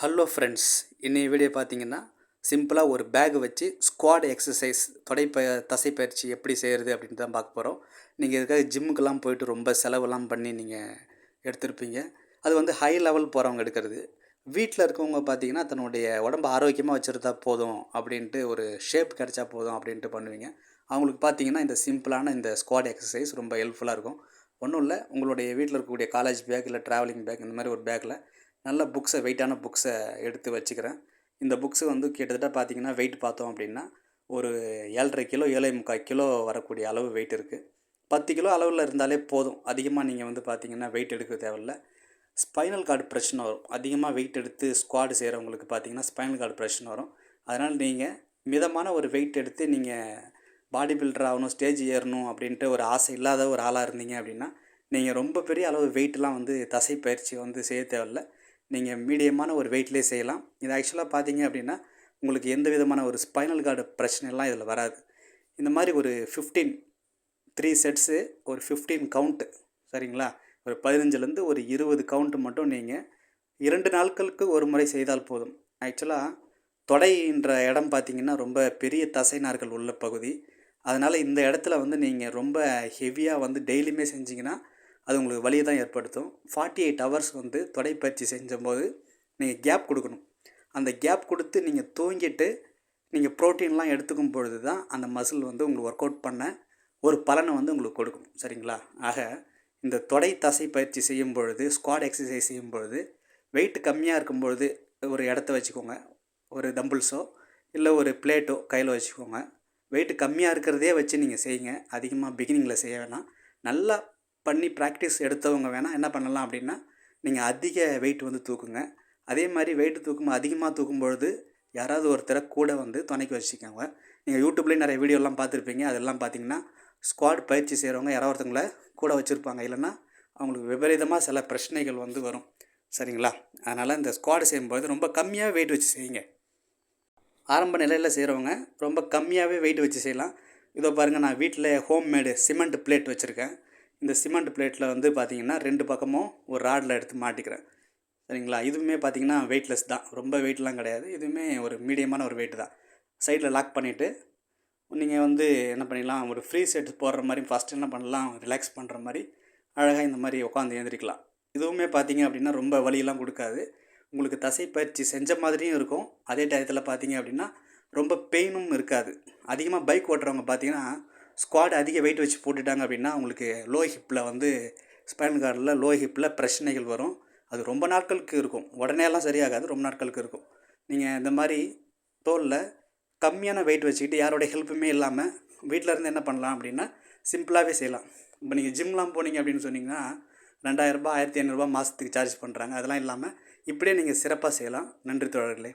Hello friends, இன்னைய video பார்த்தீங்கன்னா சிம்பிளாக ஒரு பேக் வச்சு ஸ்குவாட் எக்ஸசைஸ் தசைப்பயிற்சி எப்படி செய்கிறது அப்படின்னு தான் பார்க்க போகிறோம். நீங்கள் இதுக்காக ஜிம்முக்கெல்லாம் போயிட்டு ரொம்ப செலவெல்லாம் பண்ணி நீங்கள் எடுத்திருப்பீங்க. அது வந்து ஹை லெவல் போகிறவங்க எடுக்கிறது. வீட்டில் இருக்கவங்க பார்த்தீங்கன்னா தன்னுடைய உடம்பு ஆரோக்கியமாக வச்சுருந்தா போதும் அப்படின்ட்டு, ஒரு ஷேப் கிடைச்சா போதும் அப்படின்ட்டு பண்ணுவீங்க. அவங்களுக்கு பார்த்தீங்கன்னா இந்த சிம்பிளான இந்த ஸ்குவாட் எக்ஸசைஸ் ரொம்ப ஹெல்ப்ஃபுல்லாக இருக்கும். ஒன்றும் இல்லை, உங்களுடைய வீட்டில் இருக்கக்கூடிய காலேஜ் பேக் இல்லை ட்ராவலிங் பேக் இந்த மாதிரி ஒரு பேக்கில் நல்ல வெயிட்டான புக்ஸை எடுத்து வச்சுக்கிறேன். இந்த புக்ஸு வந்து கிட்டத்தட்ட பார்த்தீங்கன்னா வெயிட் பார்த்தோம் அப்படின்னா ஒரு 7.5 கிலோ 7.25 கிலோ வரக்கூடிய அளவு வெயிட் இருக்குது. 10 கிலோ அளவில் இருந்தாலே போதும். அதிகமாக நீங்கள் வந்து பார்த்தீங்கன்னா வெயிட் எடுக்க தேவையில்ல. ஸ்பைனல் கார்டு பிரச்சனை வரும். அதிகமாக வெயிட் எடுத்து ஸ்குவாட் செய்கிறவங்களுக்கு பார்த்தீங்கன்னா ஸ்பைனல் கார்டு பிரச்சனை வரும். அதனால் நீங்கள் மிதமான ஒரு வெயிட் எடுத்து நீங்கள் பாடி பில்டர் ஆகணும், ஸ்டேஜ் ஏறணும் அப்படின்ட்டு ஒரு ஆசை இல்லாத ஒரு ஆளாக இருந்தீங்க அப்படின்னா, நீங்கள் ரொம்ப பெரிய அளவு வெயிட்லாம் வந்து தசை பயிற்சி வந்து செய்ய தேவையில்ல. நீங்கள் மீடியமான ஒரு வெயிட்லேயே செய்யலாம். இது ஆக்சுவலாக பார்த்தீங்க அப்படின்னா உங்களுக்கு எந்த விதமான ஒரு ஸ்பைனல் கார்டு பிரச்சனைலாம் இதில் வராது. இந்த மாதிரி ஒரு 3 செட்ஸு, ஒரு 15 கவுண்ட்டு, சரிங்களா? ஒரு 15லேருந்து ஒரு 20 கவுண்ட்டு மட்டும் நீங்கள் 2 நாட்களுக்கு ஒரு முறை செய்தால் போதும். ஆக்சுவலாக தொடைன்ற இடம் பார்த்திங்கன்னா ரொம்ப பெரிய தசை நார்கள் உள்ள பகுதி. அதனால் இந்த இடத்துல வந்து நீங்கள் ரொம்ப ஹெவியாக வந்து டெய்லியுமே செஞ்சிங்கன்னா அது உங்களுக்கு வலியை தான் ஏற்படுத்தும். 48 ஹவர்ஸ் வந்து தொடைப்பயிற்சி செஞ்சம்போது நீங்கள் கேப் கொடுக்கணும். அந்த கேப் கொடுத்து நீங்கள் தூங்கிட்டு நீங்கள் ப்ரோட்டீன்லாம் எடுத்துக்கும் பொழுது தான் அந்த மசில் வந்து உங்களுக்கு ஒர்க் அவுட் பண்ண ஒரு பலனை வந்து உங்களுக்கு கொடுக்கும், சரிங்களா? ஆக இந்த தொடை தசை பயிற்சி செய்யும் பொழுது, ஸ்குவாட் எக்ஸசைஸ் செய்யும் பொழுது வெயிட் கம்மியாக இருக்கும் பொழுது ஒரு இடத்த வச்சுக்கோங்க. ஒரு டம்பிள்ஸோ இல்லை ஒரு பிளேட்டோ கையில் வச்சுக்கோங்க. வெயிட் கம்மியாக இருக்கிறதே வச்சு நீங்கள் செய்யுங்க. அதிகமாக பிகினிங்கில் செய்ய வேணாம். நல்லா பண்ணி ப்ராக்டிஸ் எடுத்தவங்க வேணால் என்ன பண்ணலாம் அப்படின்னா, நீங்கள் அதிக வெயிட் வந்து தூக்குங்க. அதே மாதிரி வெயிட் அதிகமாக தூக்கும்பொழுது யாராவது ஒருத்தரை கூட வந்து துணைக்கு வச்சுக்கோங்க. நீங்கள் யூடியூப்லேயும் நிறைய வீடியோலாம் பார்த்துருப்பீங்க. அதெல்லாம் பார்த்தீங்கன்னா ஸ்குவாட் பயிற்சி செய்கிறவங்க யாராவது ஒருத்தவங்கள கூட வச்சுருப்பாங்க. இல்லைன்னா அவங்களுக்கு விபரீதமாக சில பிரச்சனைகள் வந்து வரும், சரிங்களா? அதனால் இந்த ஸ்குவாட் செய்யும்போது ரொம்ப கம்மியாக வெயிட் வச்சு செய்யுங்க. ஆரம்ப நிலையில் செய்கிறவங்க ரொம்ப கம்மியாகவே வெயிட் வச்சு செய்யலாம். இதோ பாருங்கள், நான் வீட்டில் ஹோம்மேடு சிமெண்ட் பிளேட் வச்சுருக்கேன். இந்த சிமெண்ட் பிளேட்டில் வந்து பார்த்திங்கன்னா 2 பக்கமும் ஒரு ராடில் எடுத்து மாட்டிக்கிறேன், சரிங்களா? இதுவுமே பார்த்திங்கன்னா வெயிட்லெஸ் தான், ரொம்ப வெயிட்லாம் கிடையாது. இதுவுமே ஒரு மீடியமான ஒரு வெயிட் தான். சைடில் லாக் பண்ணிவிட்டு நீங்கள் வந்து என்ன பண்ணிடலாம், ஒரு ஃப்ரீ செட் போடுற மாதிரி ஃபஸ்ட்டு என்ன பண்ணலாம், ரிலாக்ஸ் பண்ணுற மாதிரி அழகாக இந்த மாதிரி உட்காந்து எழுந்திரிக்கலாம். இதுவுமே பார்த்திங்க அப்படின்னா ரொம்ப வலியெல்லாம் கொடுக்காது. உங்களுக்கு தசை பயிற்சி செஞ்ச மாதிரியும் இருக்கும். அதே டயத்தில் பார்த்தீங்க அப்படின்னா ரொம்ப பெயினும் இருக்காது. அதிகமாக பைக் ஓட்டுறவங்க பார்த்தீங்கன்னா ஸ்குவாட் அதிக வெயிட் வச்சு போட்டுட்டாங்க அப்படின்னா அவங்களுக்கு லோ ஹிப்பில் வந்து ஸ்பைனல் கார்டில் லோ ஹிப்பில் பிரச்சனைகள் வரும். அது ரொம்ப நாட்களுக்கு இருக்கும். உடனேலாம் சரியாகாது, ரொம்ப நாட்களுக்கு இருக்கும். நீங்கள் இந்த மாதிரி தோலில் கம்மியான வெயிட் வச்சுக்கிட்டு யாரோடைய ஹெல்ப்புமே இல்லாமல் வீட்டில் இருந்து என்ன பண்ணலாம் அப்படின்னா சிம்பிளாகவே செய்யலாம். இப்போ நீங்கள் ஜிம்லாம் போனீங்க அப்படின்னு சொன்னீங்கன்னா 2000 ரூபாய் 1500 மாதத்துக்கு சார்ஜ் பண்ணுறாங்க. அதெல்லாம் இல்லாமல் இப்படியே நீங்கள் சிறப்பாக செய்யலாம். நன்றி தோழர்களே.